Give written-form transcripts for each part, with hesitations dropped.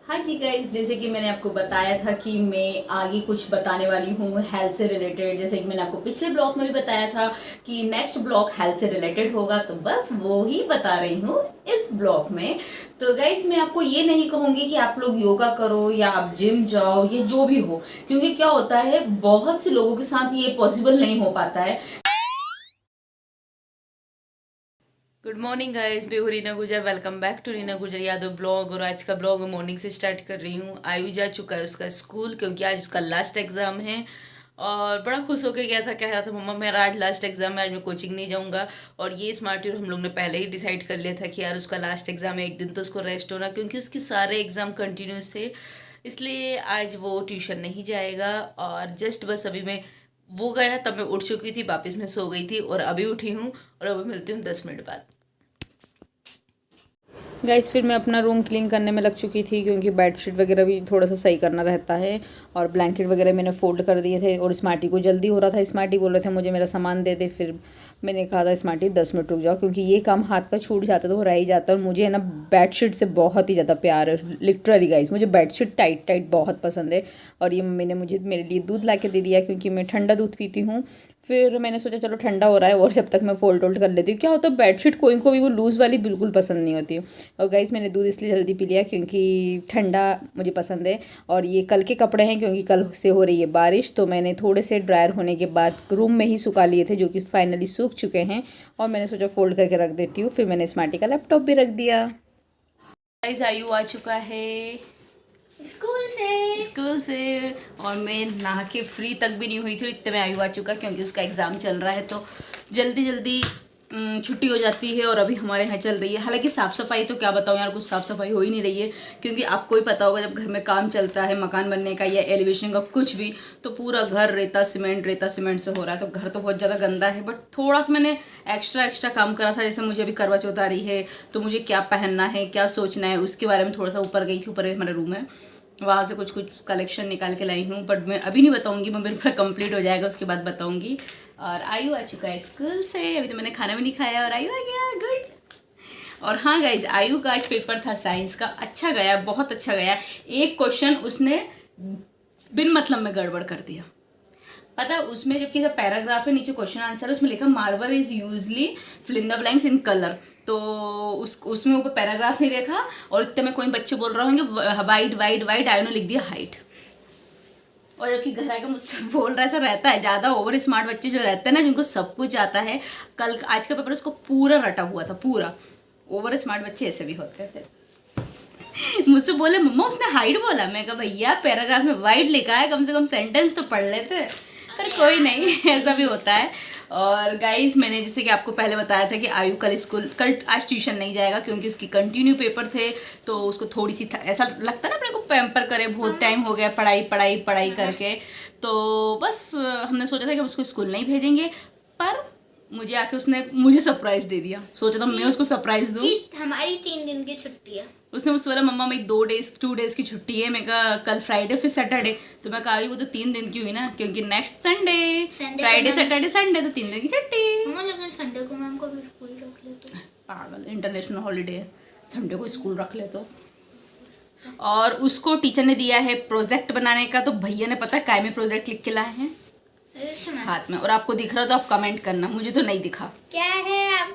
हाँ जी गाइज, जैसे कि मैंने आपको बताया था कि मैं आगे कुछ बताने वाली हूँ हेल्थ से रिलेटेड। जैसे कि मैंने आपको पिछले ब्लॉग में भी बताया था कि नेक्स्ट ब्लॉग हेल्थ से रिलेटेड होगा, तो बस वो ही बता रही हूँ इस ब्लॉग में। तो गाइज मैं आपको ये नहीं कहूँगी कि आप लोग योगा करो या आप जिम जाओ, ये जो भी हो, क्योंकि क्या होता है बहुत से लोगों के साथ ये पॉसिबल नहीं हो पाता है। गुड मॉर्निंग गाइस, मैं हूँ रीना गुजर। वेलकम बैक टू रीना गुजर यादव ब्लॉग। और आज का ब्लॉग मैं मॉर्निंग से स्टार्ट कर रही हूँ। आयु जा चुका है उसका स्कूल, क्योंकि आज उसका लास्ट एग्जाम है। और बड़ा खुश होकर गया था, कह रहा था मम्मा मेरा आज लास्ट एग्जाम है, आज मैं कोचिंग नहीं जाऊँगा। और ये स्मार्ट हम लोग ने पहले ही डिसाइड कर लिया था कि यार उसका लास्ट एग्जाम है, एक दिन तो उसको रेस्ट होना, क्योंकि उसके सारे एग्जाम कंटिन्यूस थे। इसलिए आज वो ट्यूशन नहीं जाएगा। और जस्ट बस अभी मैं वो गया तब मैं उठ चुकी थी, वापस मैं सो गई थी और अभी उठी हूँ। और अभी मिलती हूँ 10 मिनट बाद। गाइस फिर मैं अपना रूम क्लीन करने में लग चुकी थी, क्योंकि बेडशीट वगैरह भी थोड़ा सा सही करना रहता है। और ब्लैंकेट वगैरह मैंने फोल्ड कर दिए थे। और स्मार्टी को जल्दी हो रहा था, स्मार्टी बोल रहे थे मुझे मेरा सामान दे दे। फिर मैंने कहा था स्मार्टी 10 मिनट रुक जाओ, क्योंकि ये काम हाथ का छूट जाता तो वो रह ही जाता। और मुझे है ना बेडशीट से बहुत ही ज़्यादा प्यार है, लिटरली गाइस मुझे बेडशीट टाइट टाइट बहुत पसंद है। और ये मम्मी ने मुझे मेरे लिए दूध ला के दे दिया, क्योंकि मैं ठंडा दूध पीती हूँ। फिर मैंने सोचा चलो ठंडा हो रहा है और जब तक मैं फोल्ड वोल्ड कर लेती हूँ। क्या होता है बेडशीट कोई को भी वो लूज़ वाली बिल्कुल पसंद नहीं होती। और गाइस मैंने दूध इसलिए जल्दी पी लिया क्योंकि ठंडा मुझे पसंद है। और ये कल के कपड़े हैं, क्योंकि कल से हो रही है बारिश, तो मैंने थोड़े से ड्रायर होने के बाद रूम में ही सुखा लिए थे, जो कि फाइनली सूख चुके हैं। और मैंने सोचा फोल्ड करके रख देती हूँ। फिर मैंने स्मार्टी का लैपटॉप भी रख दिया। गाइस आयु आ चुका है स्कूल से। और मैं नहा के फ्री तक भी नहीं हुई थी, इतने में आयु आ चुका, क्योंकि उसका एग्ज़ाम चल रहा है तो जल्दी जल्दी छुट्टी हो जाती है। और अभी हमारे यहाँ चल रही है, हालांकि साफ़ सफाई तो क्या बताऊँ यार, कुछ साफ़ सफाई हो ही नहीं रही है। क्योंकि आपको ही पता होगा जब घर में काम चलता है मकान बनने का या एलिवेशन का कुछ भी, तो पूरा घर रेता सीमेंट से हो रहा है। तो घर तो बहुत ज़्यादा गंदा है, बट थोड़ा सा मैंने एक्स्ट्रा काम करा था। जैसे मुझे अभी करवा चौथ आ रही है, तो मुझे क्या पहनना है, क्या सोचना है, उसके बारे में थोड़ा सा ऊपर गई थी। ऊपर हमारा रूम है, वहाँ से कुछ कलेक्शन निकाल के लाई हूँ, बट मैं अभी नहीं बताऊँगी, मैं मेरे पूरा कंप्लीट हो जाएगा उसके बाद बताऊँगी। और आयु आ चुका है स्कूल से, अभी तो मैंने खाना भी नहीं खाया और आयु आ गया, गुड। और हाँ गाइज, आयु का आज पेपर था साइंस का, अच्छा गया, बहुत अच्छा गया। एक क्वेश्चन उसने बिन मतलब में गड़बड़ कर दिया। पता है उसमें जबकि पैराग्राफ है, नीचे क्वेश्चन आंसर है, उसमें लिखा marble is usually fill in the blanks in colour. तो उसमें ऊपर पैराग्राफ नहीं देखा, और इतने में कोई बच्चे बोल रहे होंगे वाइट वाइट वाइट, आयु ने लिख दिया हाइट। और जबकि घर आकर मुझसे बोल रहा है, ऐसा रहता है ज़्यादा ओवर स्मार्ट बच्चे जो रहते हैं ना, जिनको सब कुछ आता है, कल आज का पेपर उसको पूरा रटा हुआ था पूरा। ओवर स्मार्ट बच्चे ऐसे भी होते हैं। फिर मुझसे बोले मम्मा उसने हाइट बोला, मैं कहा भैया पैराग्राफ में वाइट लिखा है, कम से कम सेंटेंस तो पढ़ लेते। पर कोई नहीं, ऐसा भी होता है। और गाइस मैंने जैसे कि आपको पहले बताया था कि आयु कल आज ट्यूशन नहीं जाएगा, क्योंकि उसकी कंटिन्यू पेपर थे। तो उसको थोड़ी सी ऐसा लगता है ना अपने को पैम्पर करे, बहुत टाइम हो गया पढ़ाई पढ़ाई पढ़ाई करके। तो बस हमने सोचा था कि हम उसको स्कूल नहीं भेजेंगे, पर मुझे आके उसने मुझे सरप्राइज दे दिया। सोचा था मैं उसको सरप्राइज दूँ। हमारी 3 दिन की छुट्टी है। उसने मुझसे बोला मम्मा मेरी 2 डेज की छुट्टी है। मैं कहा कल फ्राइडे फिर सैटरडे। तो मैं कहा वो तो 3 दिन की हुई ना, क्योंकि next Sunday Friday Saturday Sunday, तो 3 दिन की छुट्टी। लेकिन संडे को मैम को भी स्कूल रख ले तो पागल, इंटरनेशनल हॉलीडे है, संडे को स्कूल रख ले तो। और उसको टीचर ने दिया है प्रोजेक्ट बनाने का, तो भैया ने पता काय में प्रोजेक्ट लिख के लाए हैं हाथ में। और आपको दिख रहा हो तो आप कमेंट करना, मुझे तो नहीं दिखा क्या है, आप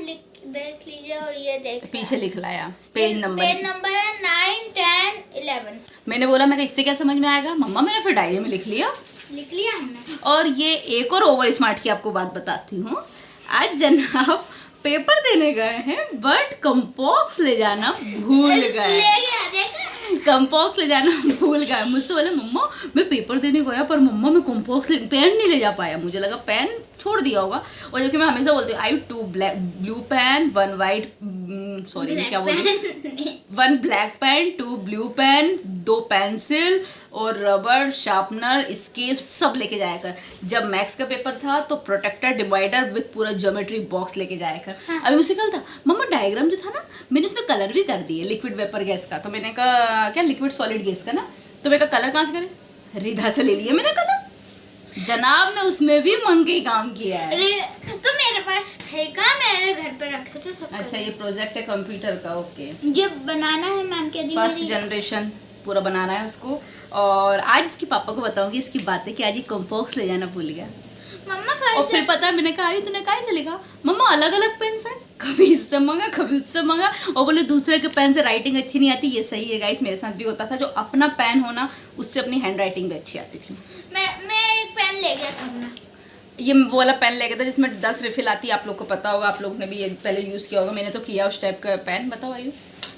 देख लीजिए। और ये देख पीछे लिख लाया पेज नंबर है 9, 10, 11। मैंने बोला मैं इससे क्या समझ में आएगा मम्मा, मैंने फिर डायरी में लिख लिया हमने। और ये एक और ओवर स्मार्ट की आपको बात बताती हूँ। आज जनाब पेपर देने गए हैं, बट कंपॉक्स ले जाना भूल गए। कंपॉक्स ले जाना भूल गए। मुझसे बोले मम्मा मैं पेपर देने गया, पर मम्मा मैं कंपॉक्स पेन नहीं ले जा पाया। मुझे लगा पेन छोड़ दिया होगा। और जबकि मैं हमेशा बोलती हूँ I 2 blue pen 1 white, sorry क्या बोलती, 1 black pen 2 blue pen, 2 pencil और रबर शार्पनर स्केल सब लेके जाया कर। जब मैथ्स का पेपर था तो प्रोटेक्टर डिवाइडर विद पूरा ज्योमेट्री बॉक्स लेके जाया कर। हाँ। अभी मुझसे कल था मम्मा डायग्राम जो था ना, मैंने उसमें कलर भी कर दिए लिक्विड वेपर गैस का। तो मैंने कहा क्या लिक्विड सॉलिड गैस का ना, तो मैंने कहा कलर कहाँ से करें, रिधा से ले लिया मैंने कलर। जनाब ने उसमें भी मंकी काम किया है। तो मेरे पास थे का, मेरे घर पे रखे थे सब। अच्छा ये प्रोजेक्ट है कंप्यूटर का, ओके। ये बनाना है मैम के दिन, फर्स्ट जनरेशन पूरा बनाना है उसको। और आज इसके पापा को बताऊंगी इसकी बातें कि आज ये कॉम्बॉक्स ले जाना भूल गया। मम्मा और फिर पता है मैंने कहा आई तूने कहा चलेगा मम्मा अलग अलग पेन से, कभी इससे मंगा कभी उससे मंगा, और बोले दूसरे के पेन से राइटिंग अच्छी नहीं आती। ये सही है गाइस, मेरे साथ भी होता था। जो अपना पेन होना उससे अपनी हैंड राइटिंग भी अच्छी आती थी। मैं एक पेन ले गया था अपना, ये वो वाला पेन ले गया था जिसमें 10 रिफिल आती है। आप लोग को पता होगा, आप लोग ने भी ये पहले यूज़ किया होगा। मैंने तो किया उस टाइप का पेन। बताओ आयु,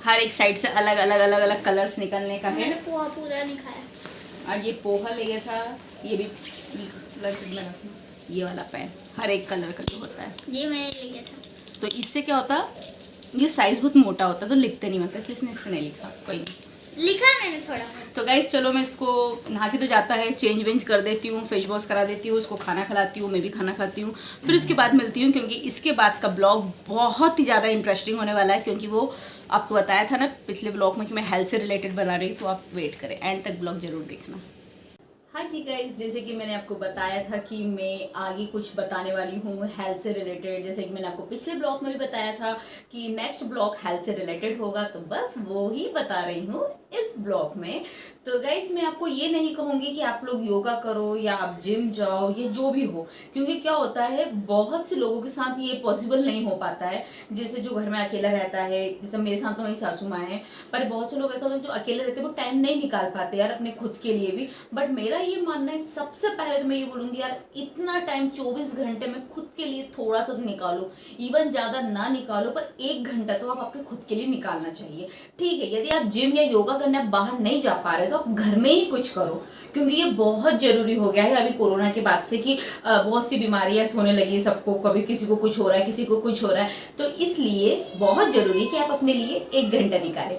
हर एक साइड से अलग अलग अलग अलग कलर्स निकलने का है। मैंने पोहा पूरा नहीं खाया। आज ये पोहा ले गया था, ये भी लंच में रखना। ये वाला पेन हर एक कलर का जो होता है ये मैंने ले गया था। तो इससे क्या होता, ये साइज़ बहुत मोटा होता तो लिखते नहीं होता, इसलिए इसने इससे नहीं लिखा। कोई नहीं, लिखा है मैंने थोड़ा। तो गाइस चलो मैं इसको नहा के तो जाता है, चेंज वेंज कर देती हूँ, फेस वॉश करा देती हूँ, उसको खाना खिलाती हूँ, मैं भी खाना खाती हूँ। फिर उसके बाद मिलती हूँ, क्योंकि इसके बाद का ब्लॉग बहुत ही ज़्यादा इंटरेस्टिंग होने वाला है। क्योंकि वो आपको बताया था ना पिछले ब्लॉग में कि मैं हेल्थ से रिलेटेड बना रही हूँ, तो आप वेट करें, एंड तक ब्लॉग जरूर देखना। हाँ जी गाइज, जैसे कि मैंने आपको बताया था कि मैं आगे कुछ बताने वाली हूँ हेल्थ से रिलेटेड। जैसे कि मैंने आपको पिछले ब्लॉग में भी बताया था कि नेक्स्ट ब्लॉग हेल्थ से रिलेटेड होगा, तो बस वो ही बता रही हूँ इस ब्लॉग में। तो गाइज मैं आपको ये नहीं कहूँगी कि आप लोग योगा करो या आप जिम जाओ, ये जो भी हो, क्योंकि क्या होता है बहुत से लोगों के साथ ये पॉसिबल नहीं हो पाता है। जैसे जो घर में अकेला रहता है, जैसे मेरे साथ तो मेरी सासू माँ है, पर बहुत से लोग ऐसा होते हैं जो अकेले रहते हैं, वो टाइम नहीं निकाल पाते यार अपने खुद के लिए भी। बट मेरा ये मानना है, सबसे पहले तो मैं ये बोलूँगी यार, इतना टाइम 24 घंटे में खुद के लिए थोड़ा सा तो निकालो। इवन ज़्यादा ना निकालो, पर 1 घंटा तो आप आपके खुद के लिए निकालना चाहिए। ठीक है, यदि आप जिम या योगा करने आप बाहर नहीं जा पा रहे तो आप घर में ही कुछ करो, क्योंकि ये बहुत जरूरी हो गया है अभी कोरोना के बाद से कि बहुत सी बीमारियां होने लगी है सबको, कभी किसी को कुछ हो रहा है, किसी को कुछ हो रहा है। तो इसलिए बहुत जरूरी कि आप अपने लिए 1 घंटा निकालें।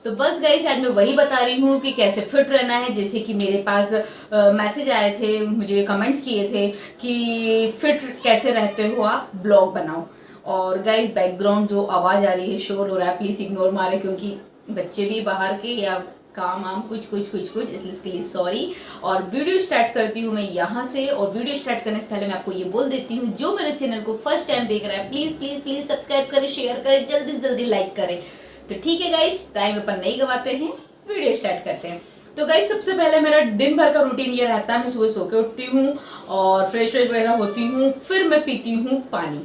तो बस गाइस आज मैं वही बता रही हूँ कि कैसे फिट रहना है। जैसे कि मेरे पास मैसेज आए थे, मुझे कमेंट्स किए थे कि फिट कैसे रहते हो आप, ब्लॉग बनाओ। और गाइस बैकग्राउंड जो आवाज़ आ रही है, शोर हो रहा है, प्लीज़ इग्नोर मारे, क्योंकि बच्चे भी बाहर के या काम आम कुछ इसलिए इसके लिए सॉरी। और वीडियो स्टार्ट करती हूँ मैं यहाँ से। और वीडियो स्टार्ट करने से पहले मैं आपको ये बोल देती हूँ, जो मेरे चैनल को फर्स्ट टाइम देख रहा है प्लीज़ प्लीज़ प्लीज़ सब्सक्राइब करें, शेयर करें, जल्दी से जल्दी लाइक करें। तो ठीक है गाइस, टाइम अपन नहीं गवाते हैं, वीडियो स्टार्ट करते हैं। तो गाइस सबसे पहले मेरा दिन भर का रूटीन ये रहता है, मैं सुबह सो के उठती हूँ और फ्रेश वगैरह होती हूँ, फिर मैं पीती हूँ पानी।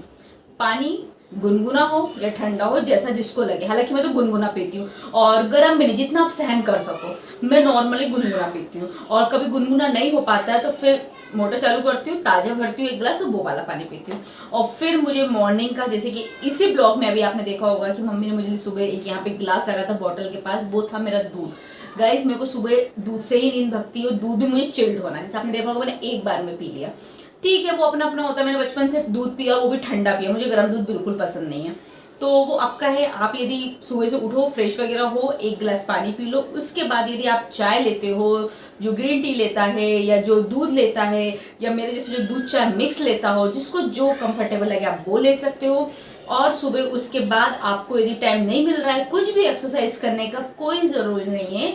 पानी गुनगुना हो या ठंडा हो, जैसा जिसको लगे। हालांकि मैं तो गुनगुना पीती हूँ, और गर्म भी नहीं, जितना आप सहन कर सको। मैं नॉर्मली गुनगुना पीती हूँ, और कभी गुनगुना नहीं हो पाता है तो फिर मोटर चालू करती हूँ, ताज़ा भरती हूँ 1 गिलास और वो वाला पानी पीती हूँ। और फिर मुझे मॉर्निंग का, जैसे कि इसी ब्लॉग में अभी आपने देखा होगा कि मम्मी ने मुझे सुबह एक यहाँ पे गिलास लगा था बॉटल के पास, वो था मेरा दूध। गाइस मेरे को सुबह दूध से ही नींद भगती है, और दूध भी मुझे चिल्ड होना, जैसे आपने देखा होगा मैंने एक बार में पी लिया। ठीक है, वो अपना अपना होता है। मैंने बचपन से दूध पिया, वो भी ठंडा पिया, मुझे गर्म दूध बिल्कुल पसंद नहीं है। तो वो आपका है, आप यदि सुबह से उठो फ्रेश वगैरह हो, 1 गिलास पानी पी लो। उसके बाद यदि आप चाय लेते हो, जो ग्रीन टी लेता है या जो दूध लेता है, या मेरे जैसे जो दूध चाय मिक्स लेता हो, जिसको जो कंफर्टेबल लगे आप वो ले सकते हो। और सुबह उसके बाद आपको यदि टाइम नहीं मिल रहा है कुछ भी एक्सरसाइज करने का, कोई ज़रूरी नहीं है,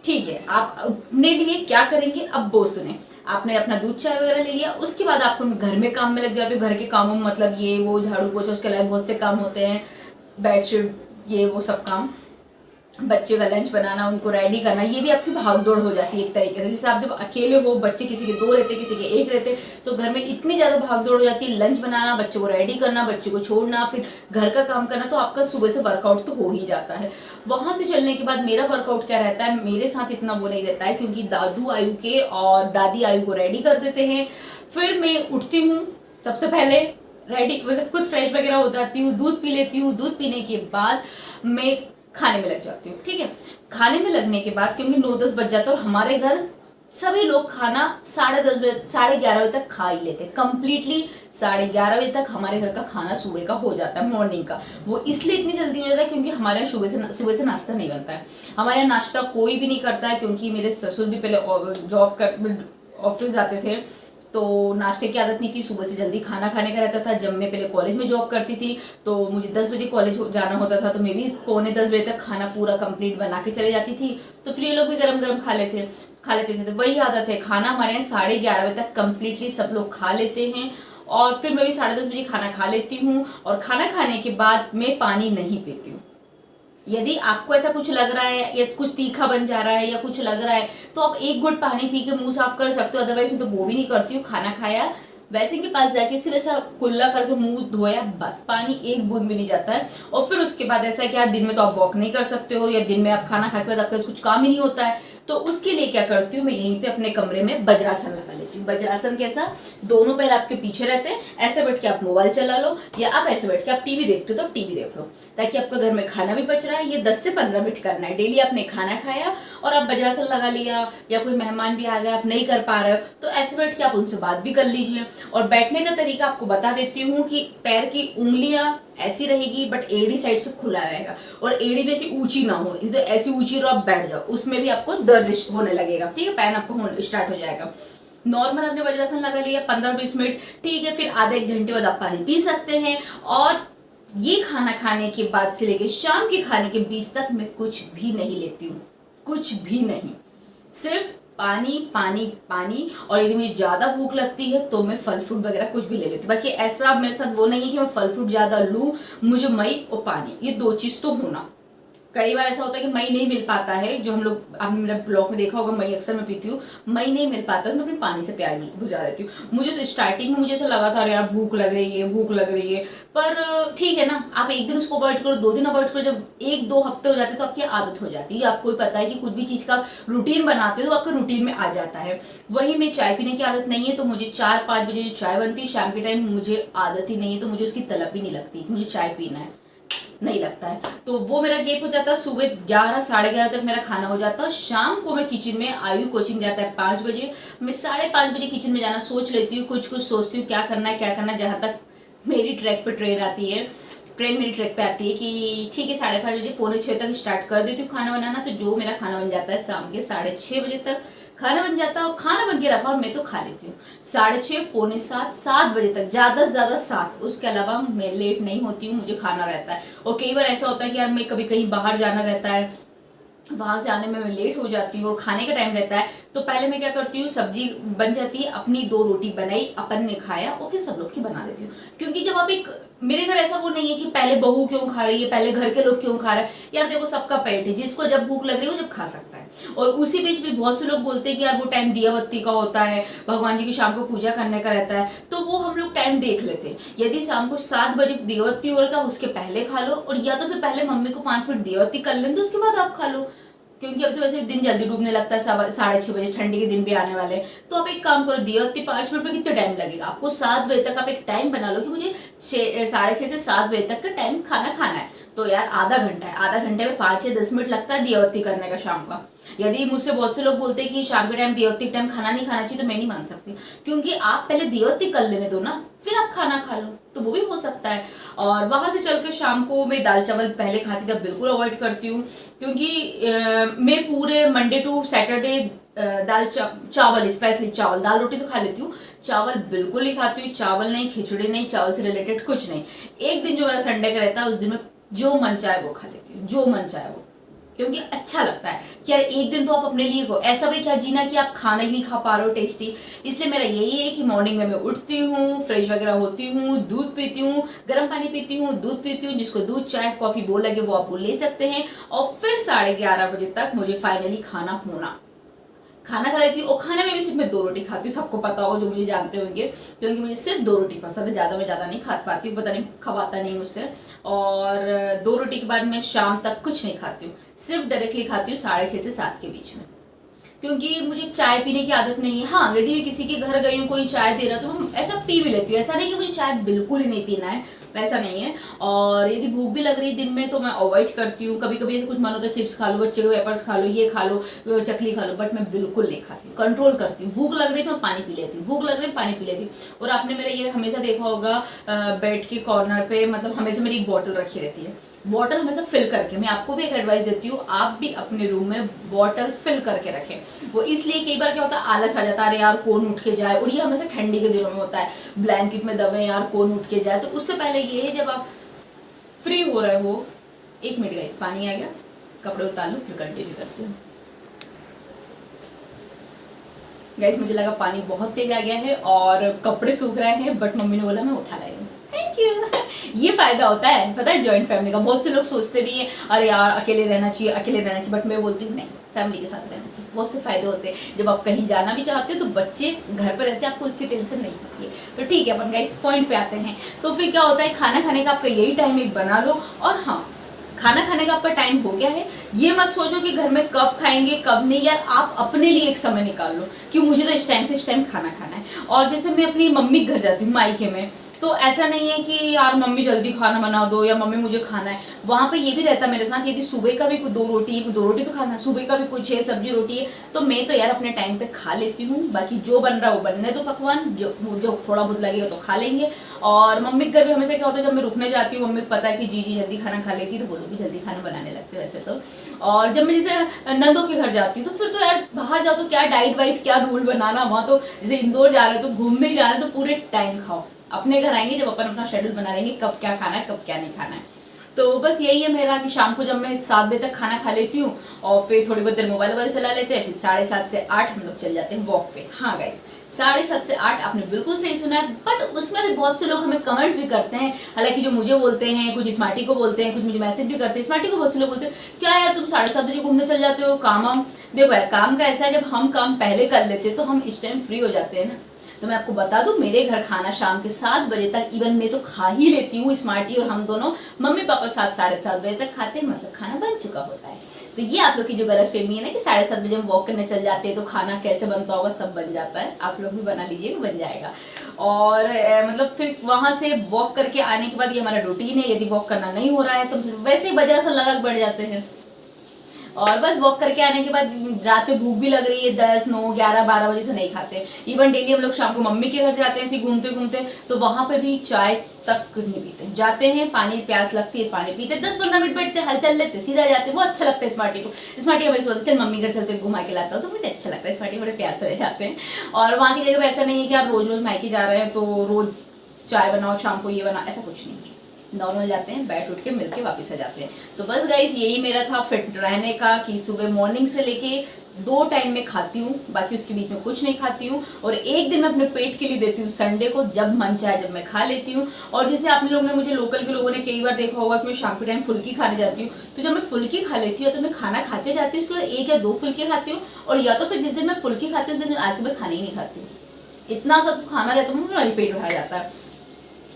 ठीक है, आप अपने लिए क्या करेंगे अब वो सुने। आपने अपना दूध चाय वगैरह ले लिया, उसके बाद आपको घर में काम में लग जाते हो। घर के कामों में मतलब ये वो झाड़ू पोछा, उसके अलावा बहुत से काम होते हैं, बेडशीट, ये वो सब काम, बच्चे का लंच बनाना, उनको रेडी करना, ये भी आपकी भागदौड़ हो जाती है एक तरीके से। जैसे आप जब अकेले हो, बच्चे किसी के 2 रहते, किसी के 1 रहते, तो घर में इतनी ज़्यादा भागदौड़ हो जाती है। लंच बनाना, बच्चे को रेडी करना, बच्चे को छोड़ना, फिर घर का काम करना, तो आपका सुबह से वर्कआउट तो हो ही जाता है। वहाँ से चलने के बाद मेरा वर्कआउट क्या रहता है, मेरे साथ इतना वो नहीं रहता है, क्योंकि दादू आयु के और दादी आयु को रेडी कर देते हैं। फिर मैं उठती हूँ, सबसे पहले रेडी मतलब खुद फ्रेश वगैरह हो जाती हूँ, दूध पी लेती हूँ। दूध पीने के बाद मैं खाने में लग जाती हूँ। ठीक है, खाने में लगने के बाद क्योंकि 9-10 बज जाता है, और हमारे घर सभी लोग खाना 10:30 बजे 11:30 बजे तक खा ही लेते हैं कंप्लीटली। 11:30 बजे तक हमारे घर का खाना सुबह का हो जाता है, मॉर्निंग का। वो इसलिए इतनी जल्दी हो जाता है क्योंकि हमारे यहाँ सुबह से नाश्ता नहीं बनता है। हमारे यहाँ नाश्ता कोई भी नहीं करता है, क्योंकि मेरे ससुर भी पहले ऑफिस जाते थे, तो नाश्ते की आदत नहीं थी। सुबह से जल्दी खाना खाने का रहता था। जब मैं पहले कॉलेज में जॉब करती थी तो मुझे 10 बजे कॉलेज जाना होता था, तो मैं भी 9:45 बजे तक खाना पूरा कंप्लीट बना के चले जाती थी। तो फिर ये लोग भी गरम गरम खा लेते थे। तो वही आदत है, खाना हमारे यहाँ 11:30 बजे तक कंप्लीटली सब लोग खा लेते हैं। और फिर मैं भी 10:30 बजे खाना खा लेती हूँ। और खाना खाने के बाद मैं पानी नहीं पीती हूँ। यदि आपको ऐसा कुछ लग रहा है या कुछ तीखा बन जा रहा है या कुछ लग रहा है तो आप एक घुट पानी पी के मुंह साफ कर सकते हो, अदरवाइज मैं तो वो भी नहीं करती हूँ। खाना खाया वैसे के पास जाके सिर्फ ऐसा कुल्ला करके मुंह धोया, बस पानी एक बूंद भी नहीं जाता है। और फिर उसके बाद ऐसा है कि दिन में तो आप वॉक नहीं कर सकते हो या दिन में आप खाना खाने के बाद आपका कुछ काम ही नहीं होता है, तो उसके लिए क्या करती हूँ मैं यहीं पे अपने कमरे में वज्रासन लगा लेती हूँ। वज्रासन कैसा, दोनों पैर आपके पीछे रहते हैं, ऐसे बैठ के आप मोबाइल चला लो या आप ऐसे बैठ के आप टीवी देखते हो तो आप टीवी देख लो, ताकि आपका घर में खाना भी बच रहा है। ये 10 से 15 मिनट करना है डेली। आपने खाना खाया और आप वज्रासन लगा लिया या कोई मेहमान भी आ गया आप नहीं कर पा रहे हो तो ऐसे बैठ के आप उनसे बात भी कर लीजिए। और बैठने का तरीका आपको बता देती हूँ कि पैर की उंगलियां ऐसी रहेगी बट एड़ी साइड से खुला रहेगा, और एड़ी भी ऐसी ऊंची ना हो, तो ऐसी ऊंची और आप बैठ जाओ उसमें भी आपको दर्द होने लगेगा, ठीक है, पैन आपको स्टार्ट हो जाएगा। नॉर्मल आपने वज्रासन लगा लिया 15-20 मिनट, ठीक है, फिर आधे एक घंटे बाद आप पानी पी सकते हैं। और ये खाना खाने के बाद से लेके शाम के खाने के बीच तक मैं कुछ भी नहीं लेती हूँ, कुछ भी नहीं, सिर्फ पानी पानी पानी। और यदि मुझे ज्यादा भूख लगती है तो मैं फल फ्रूट वगैरह कुछ भी ले लेती हूँ। बाकी ऐसा मेरे साथ वो नहीं है कि मैं फल फ्रूट ज्यादा लूँ, मुझे मई और पानी ये 2 चीज तो होना। कई बार ऐसा होता है कि मई नहीं मिल पाता है, जो हम लोग आपने मेरे ब्लॉग में देखा होगा, मई अक्सर मैं पीती हूँ, मई नहीं मिल पाता तो मैं अपने पानी से प्यास बुझा देती हूँ। मुझे स्टार्टिंग में मुझे ऐसा लगा था यार भूख लग रही है भूख लग रही है, पर ठीक है ना, आप एक दिन उसको अवॉइड करो, 2 दिन अवॉइड करो, जब 1-2 हफ्ते हो जाते हैं तो आपकी आदत हो जाती है। आपको भी पता है कि कुछ भी चीज का रूटीन बनाते हो तो आपका रूटीन में आ जाता है। वही मैं चाय पीने की आदत नहीं है, तो मुझे 4-5 बजे जो चाय बनती है शाम के टाइम मुझे आदत ही नहीं है, तो मुझे उसकी तलब भी नहीं लगती कि मुझे चाय पीना है, नहीं लगता है। तो वो मेरा गेप हो जाता है, सुबह 11-11:30 तक मेरा खाना हो जाता है। शाम को मैं किचन में आयु कोचिंग जाता है 5 बजे, मैं 5:30 बजे किचन में जाना सोच लेती हूँ, कुछ कुछ सोचती हूँ क्या करना है क्या करना है। जहाँ तक मेरी ट्रैक पे ट्रेन आती है, ट्रेन मेरी ट्रैक पे आती है कि ठीक है 5:30 बजे 5:45 तक स्टार्ट कर देती हूँ खाना बनाना, तो जो मेरा खाना बन जाता है शाम के 6:30 बजे तक खाना बन जाता है। और खाना बन के रखा और मैं तो खा लेती हूँ 6:30, 6:45, 7 बजे तक, ज्यादा से ज्यादा 7, उसके अलावा मैं लेट नहीं होती हूँ, मुझे खाना रहता है। और कई बार ऐसा होता है कि यार मैं कभी कहीं बाहर जाना रहता है, वहां से आने में मैं लेट हो जाती हूँ और खाने का टाइम रहता है, तो पहले मैं क्या करती हूँ, सब्जी बन जाती है, अपनी 2 रोटी बनाई, अपन ने खाया और फिर सब लोग की बना देती हूँ। क्योंकि जब आप एक, मेरे घर ऐसा वो नहीं है कि पहले बहू क्यों खा रही है, पहले घर के लोग क्यों खा रहे हैं। यार देखो सबका पेट है, जिसको जब भूख लग रही है वो जब खा सकता है। और उसी बीच भी बहुत से लोग बोलते हैं कि यार वो टाइम दिया बत्ती का होता है, भगवान जी की शाम को पूजा करने का रहता है, तो वो हम लोग टाइम देख लेते हैं। यदि शाम को 7 बजे दिया बत्ती हो रहा था उसके पहले खा लो, और या तो फिर पहले मम्मी को 5 मिनट दिया बत्ती कर लें तो उसके बाद आप खा लो। क्योंकि अब तो वैसे दिन जल्दी डूबने लगता है, 6:30 बजे, ठंडी के दिन भी आने वाले हैं, तो आप एक काम करो, दिया बत्ती 5 मिनट में कितना टाइम लगेगा आपको, 7 बजे तक आप एक टाइम बना लो कि मुझे 6:30 से 7 बजे तक का टाइम खाना खाना है, तो यार आधा घंटा है, आधा घंटे में 5 या 10 मिनट लगता है दिया बत्ती करने का शाम का। यदि मुझसे बहुत से लोग बोलते हैं कि शाम के टाइम दिया बत्ती के टाइम खाना नहीं खाना चाहिए, तो मैं नहीं मान सकती, क्योंकि आप पहले दिया बत्ती कर लेने दो ना, फिर आप खाना खा लो, तो वो भी हो सकता है। और वहां से चल के शाम को मैं दाल चावल पहले खाती थी, अब बिल्कुल अवॉइड करती हूँ, क्योंकि मैं पूरे मंडे टू सैटरडे दाल चावल, स्पेशली चावल, दाल रोटी तो खा लेती हूँ, चावल बिल्कुल नहीं खाती हूँ। चावल नहीं, खिचड़ी नहीं, चावल से रिलेटेड कुछ नहीं। एक दिन जो मेरा संडे का रहता है उस दिन में जो मन चाहे वो खा लेती हूँ, जो मन चाहे वो, क्योंकि अच्छा लगता है कि यार एक दिन तो आप अपने लिए को, ऐसा भी क्या जीना कि आप खाना ही नहीं खा पा रहे हो टेस्टी। इसलिए मेरा यही है कि मॉर्निंग में मैं उठती हूँ, फ्रेश वगैरह होती हूँ, दूध पीती हूँ, गर्म पानी पीती हूँ, दूध पीती हूँ, जिसको दूध चाय कॉफी वो लगे वो आप वो ले सकते हैं। और फिर 11:30 बजे तक मुझे फाइनली खाना होना, खाना खा लेती हूँ। और खाने में भी सिर्फ मैं 2 रोटी खाती हूँ, सबको पता होगा जो मुझे जानते होंगे, क्योंकि मुझे सिर्फ 2 रोटी पसंद है, ज़्यादा मैं ज़्यादा नहीं खा पाती हूँ, पता नहीं खवाता नहीं मुझसे। और 2 रोटी के बाद मैं शाम तक कुछ नहीं खाती हूँ, सिर्फ डायरेक्टली खाती हूँ 6:30 से 7 के बीच में, क्योंकि मुझे चाय पीने की आदत नहीं है। हाँ, यदि मैं किसी के घर गई हूँ, कोई चाय दे रहा है तो मैं ऐसा पी भी लेती हूँ, ऐसा नहीं कि मुझे चाय बिल्कुल ही नहीं पीना है, वैसा नहीं है। और यदि भूख भी लग रही है दिन में तो मैं अवॉइड करती हूँ। कभी कभी ऐसे कुछ मन होता है चिप्स खा लो, बच्चे के वेपर्स खा लो, ये खा लो, चकली खा लो, बट मैं बिल्कुल नहीं खाती हूँ, कंट्रोल करती हूँ। भूख लग रही तो मैं पानी पी लेती हूँ, भूख लग रही है पानी पी लेती हूँ। और आपने मेरा ये हमेशा देखा होगा, बेड के कॉर्नर पे मतलब हमेशा मेरी एक बॉटल रखी रहती है, बॉटल हमेशा फिल करके। मैं आपको भी एक एडवाइस देती हूँ, आप भी अपने रूम में बॉटल फिल करके रखें। वो इसलिए कई बार क्या होता है, आलस आ जाता है, अरे यार कौन उठ के जाए, और ये हमेशा ठंडी के दिनों में होता है, ब्लैंकेट में दबे यार कौन उठ के जाए। तो उससे पहले ये है, जब आप फ्री हो रहे हो, 1 मिनट गाइस, पानी आ गया, कपड़े उतार लो फिर कंटिन्यू करते हैं। गाइस मुझे लगा पानी बहुत तेज आ गया है और कपड़े सूख रहे हैं, बट मम्मी ने बोला मैं उठा लाई हूँ। Thank you. ये फायदा होता है पता है जॉइंट फैमिली का। बहुत से लोग सोचते भी हैं अरे यार अकेले रहना चाहिए, अकेले रहना चाहिए, बट मैं बोलती हूँ नहीं, फैमिली के साथ रहना चाहिए। बहुत से फायदे होते हैं। जब आप कहीं जाना भी चाहते हो तो बच्चे घर पर रहते हैं, आपको उसकी टेंशन नहीं होती है। तो ठीक है, अपन गाइस पॉइंट पे आते हैं। तो फिर क्या होता है, खाना खाने का आपका यही टाइम एक बना लो। और हाँ, खाना खाने का आपका टाइम हो गया है, ये मत सोचो कि घर में कब खाएंगे कब नहीं। यार आप अपने लिए एक समय निकाल लो कि मुझे तो इस टाइम से इस टाइम खाना खाना है। और जैसे मैं अपनी मम्मी के घर जाती हूँ मायके में, तो ऐसा नहीं है कि यार मम्मी जल्दी खाना बना दो या मम्मी मुझे खाना है। वहाँ पे ये भी रहता है मेरे साथ, यदि सुबह का भी कोई 2 रोटी है, 2 रोटी तो खाना है, सुबह का भी कुछ है सब्जी रोटी है, तो मैं तो यार अपने टाइम पे खा लेती हूँ। बाकी जो बन रहा है वो बनने दो पकवान, जो थोड़ा बहुत लगेगा तो खा लेंगे। और मम्मी के घर भी हमेशा क्या होता है, जब मैं रुकने जाती हूँ मम्मी को पता है कि जी जल्दी खाना खा लेती है, तो वो लोग भी जल्दी खाना बनाने लगते हैं वैसे तो। और जब मैं जैसे नंदों के घर जाती हूँ तो फिर तो यार बाहर जाओ तो क्या डाइट वाइट क्या रूल बनाना, वहाँ तो जैसे इंदौर जा रहे हो तो घूमने ही जा रहे हो तो पूरे टाइम खाओ। अपने घर आएंगे जब अपन अपना शेड्यूल बना लेंगे कब क्या खाना है कब क्या नहीं खाना है। तो बस यही है मेरा कि शाम को जब मैं 7 बजे तक खाना खा लेती हूँ और फिर थोड़ी बहुत देर मोबाइल चला लेते हैं, फिर 7:30 से 8 हम लोग चल जाते हैं वॉक पे। हाँ गाइस, 7:30 से 8 आपने बिल्कुल सही सुना है। बट उसमें भी बहुत से लोग हमें कमेंट्स भी करते हैं, हालांकि जो मुझे बोलते हैं, कुछ स्मार्टी को बोलते हैं, कुछ मुझे मैसेज भी करते हैं। स्मार्टी को बहुत से लोग बोलते हैं क्या यार तुम 7:30 बजे घूमने चल जाते हो, काम। देखो यार, काम का ऐसा है जब हम काम पहले कर लेते हैं तो हम इस टाइम फ्री हो जाते हैं ना। तो मैं आपको बता दूं, मेरे घर खाना शाम के 7 बजे तक इवन मैं तो खा ही लेती हूँ। स्मार्टी और हम दोनों मम्मी पापा 7 साढ़े 7 बजे तक खाते हैं, मतलब खाना बन चुका होता है। तो ये आप लोग की जो गलतफहमी है ना कि 7:30 बजे हम वॉक करने चल जाते हैं तो खाना कैसे बनता होगा, सब बन जाता है। आप लोग भी बना लीजिए, बन जाएगा। और मतलब फिर वहां से वॉक करके आने के बाद ये हमारा रूटीन है। यदि वॉक करना नहीं हो रहा है तो वैसे ही बाजार से लगा बढ़ जाते हैं। और बस वॉक करके आने के बाद रात में भूख भी लग रही है, 10, 9, 11, 12 बजे तो नहीं खाते। इवन डेली हम लोग शाम को मम्मी के घर जाते हैं ऐसे घूमते घूमते, तो वहां पे भी चाय तक नहीं पीते। जाते हैं, पानी प्यास लगती है, पानी पीते, 10-15 मिनट बैठते, हलचल लेते, सीधा जाते। वो अच्छा लगता है स्मार्टी को। स्मार्टी हमें सोचते चल मम्मी घर चलते घुमा के लाता हूँ, तो मुझे अच्छा लगता है। स्मार्टी बड़े प्यार से रह जाते हैं। और वहाँ की जगह ऐसा नहीं है कि आप रोज रोज मायके जा रहे हैं तो रोज चाय बनाओ, शाम को ये बनाओ, ऐसा कुछ नहीं। नॉर्मल जाते हैं, बैठ उठ के मिलके वापस आ जाते हैं। तो बस गाइस यही मेरा था फिट रहने का कि सुबह मॉर्निंग से लेके 2 टाइम में खाती हूँ, बाकी उसके बीच में कुछ नहीं खाती हूँ। और एक दिन मैं अपने पेट के लिए देती हूँ संडे को, जब मन चाहे जब मैं खा लेती हूँ। और जैसे आप लोग ने, मुझे लोकल के लोगों ने कई बार देखा होगा कि मैं शाम के टाइम फुल्की खाने जाती हूँ। तो जब मैं फुल्की खा लेती हूँ तो मैं खाना खाते जाती हूँ, उसके बाद 1 या 2 फुल्की खाती हूँ। और या तो फिर जिस दिन मैं फुल्की खाती हूँ उस दिन आके मैं खाना ही नहीं खाती हूँ। इतना सा तो खाना रहता है, मुझे पेट भरा जाता है।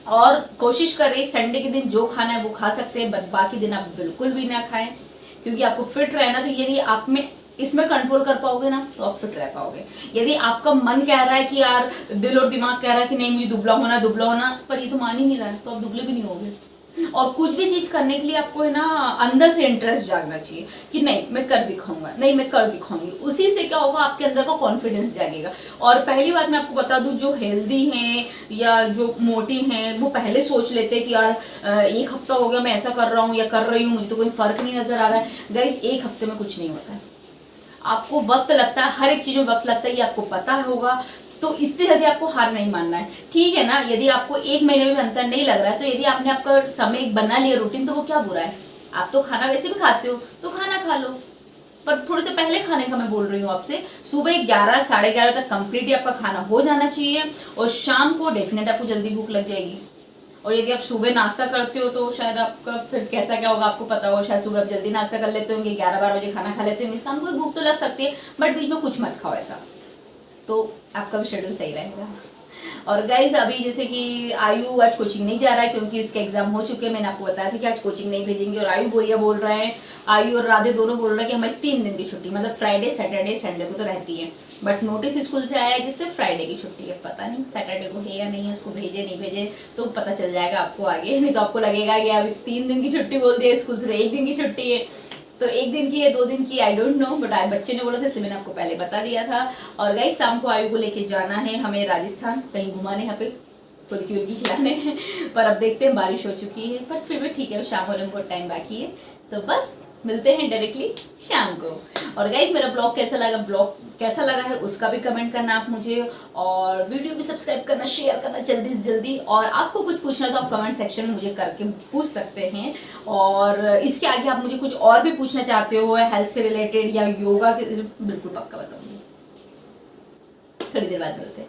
और कोशिश करें संडे के दिन जो खाना है वो खा सकते हैं, बट बाकी दिन आप बिल्कुल भी ना खाएं, क्योंकि आपको फिट रहना। तो यदि आप में इसमें कंट्रोल कर पाओगे ना तो आप फिट रह पाओगे। यदि आपका मन कह रहा है कि यार, दिल और दिमाग कह रहा है कि नहीं मुझे दुबला होना, पर ये तो मान ही नहीं रहा है, तो आप दुबले भी नहीं होगे। और कुछ भी चीज करने के लिए आपको है ना अंदर से इंटरेस्ट जागना चाहिए कि नहीं मैं कर दिखाऊंगा, नहीं मैं कर दिखाऊंगी। उसी से क्या होगा, आपके अंदर का कॉन्फिडेंस जागेगा। और पहली बात मैं आपको बता दूं, जो हेल्दी हैं या जो मोटी हैं वो पहले सोच लेते हैं कि यार 1 हफ्ता हो गया मैं ऐसा कर रहा हूँ या कर रही हूँ, मुझे तो कोई फर्क नहीं नजर आ रहा है। गाइस 1 हफ्ते में कुछ नहीं होता है। आपको वक्त लगता है, हर एक चीज में वक्त लगता है, ये आपको पता होगा। तो इतनी जल्दी आपको हार नहीं मानना है, ठीक है ना। यदि आपको 1 महीने में अंतर नहीं लग रहा है, तो यदि आपने आपका समय बना लिया रूटीन, तो वो क्या बुरा है। आप तो खाना वैसे भी खाते हो तो खाना खा लो, पर थोड़े से पहले खाने का मैं बोल रही हूँ आपसे। सुबह 11, साढ़े 11 तक कंप्लीटली आपका खाना हो जाना चाहिए। और शाम को डेफिनेट आपको जल्दी भूख लग जाएगी। और यदि आप सुबह नाश्ता करते हो तो शायद आपका फिर कैसा क्या होगा आपको पता होगा। शायद सुबह आप जल्दी नाश्ता कर लेते होंगे, 11-12 बजे खाना खा लेते होंगे, शाम को भूख तो लग सकती है, बट बीच में कुछ मत खाओ ऐसा, तो आपका भी शेड्यूल सही रहेगा। और गाइज अभी जैसे कि आयु आज कोचिंग नहीं जा रहा है क्योंकि उसके एग्जाम हो चुके हैं। मैंने आपको बताया था कि आज कोचिंग नहीं भेजेंगे। और आयु भैया बोल रहे हैं, आयु और राधे दोनों बोल रहे हैं कि हमारी 3 दिन की छुट्टी, मतलब फ्राइडे, सैटरडे, संडे को तो रहती है, बट नोटिस स्कूल से आया है कि सिर्फ फ्राइडे की छुट्टी है। पता नहीं सैटरडे को है या नहीं है, उसको भेजे नहीं भेजे तो पता चल जाएगा आपको आगे। नहीं तो आपको लगेगा कि अभी 3 दिन की छुट्टी बोल दिया स्कूल से, 1 दिन की छुट्टी है। तो 1 दिन की है, 2 दिन की, आई डोंट नो, बट बच्चे ने बोला था इसलिए मैंने आपको पहले बता दिया था। और गाइस शाम को आयु को लेके जाना है हमें राजस्थान, कहीं घुमाने, यहाँ पे फुल्की उल्की खिलाने हैं। पर अब देखते हैं, बारिश हो चुकी है, पर फिर भी ठीक है, शाम होने में बहुत टाइम बाकी है। तो बस मिलते हैं डायरेक्टली शाम को। और गाइस मेरा ब्लॉग कैसा लगा है उसका भी कमेंट करना आप मुझे, और वीडियो भी सब्सक्राइब करना, शेयर करना जल्दी से जल्दी। और आपको कुछ पूछना तो आप कमेंट सेक्शन में मुझे करके पूछ सकते हैं। और इसके आगे आप मुझे कुछ और भी पूछना चाहते हो हेल्थ से रिलेटेड या योगा के, बिल्कुल पक्का बताऊंगी। थोड़ी देर बाद मिलते हैं।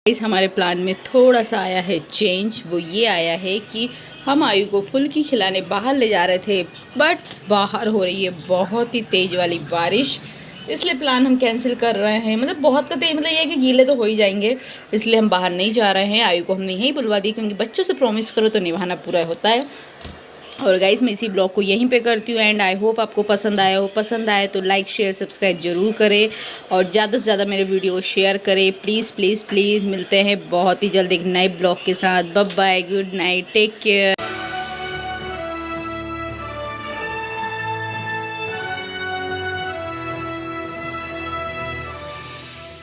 इस हमारे प्लान में थोड़ा सा आया है चेंज। वो ये आया है कि हम आयु को फुल्की खिलाने बाहर ले जा रहे थे, बट बाहर हो रही है बहुत ही तेज़ वाली बारिश, इसलिए प्लान हम कैंसिल कर रहे हैं। मतलब बहुत का तेज, मतलब ये है कि गीले तो हो ही जाएंगे, इसलिए हम बाहर नहीं जा रहे हैं। आयु को हमने यहीं बुलवा दी, क्योंकि बच्चों से प्रॉमिस करो तो निभाना पूरा होता है। और गाइस मैं इसी ब्लॉग को यहीं पे करती हूँ एंड आई होप आपको पसंद आया हो। पसंद आए तो लाइक शेयर सब्सक्राइब जरूर करें और ज़्यादा से ज़्यादा मेरे वीडियो को शेयर करें प्लीज़ प्लीज़ प्लीज़। मिलते हैं बहुत ही जल्द एक नए ब्लॉग के साथ। Bye bye, good night, take care.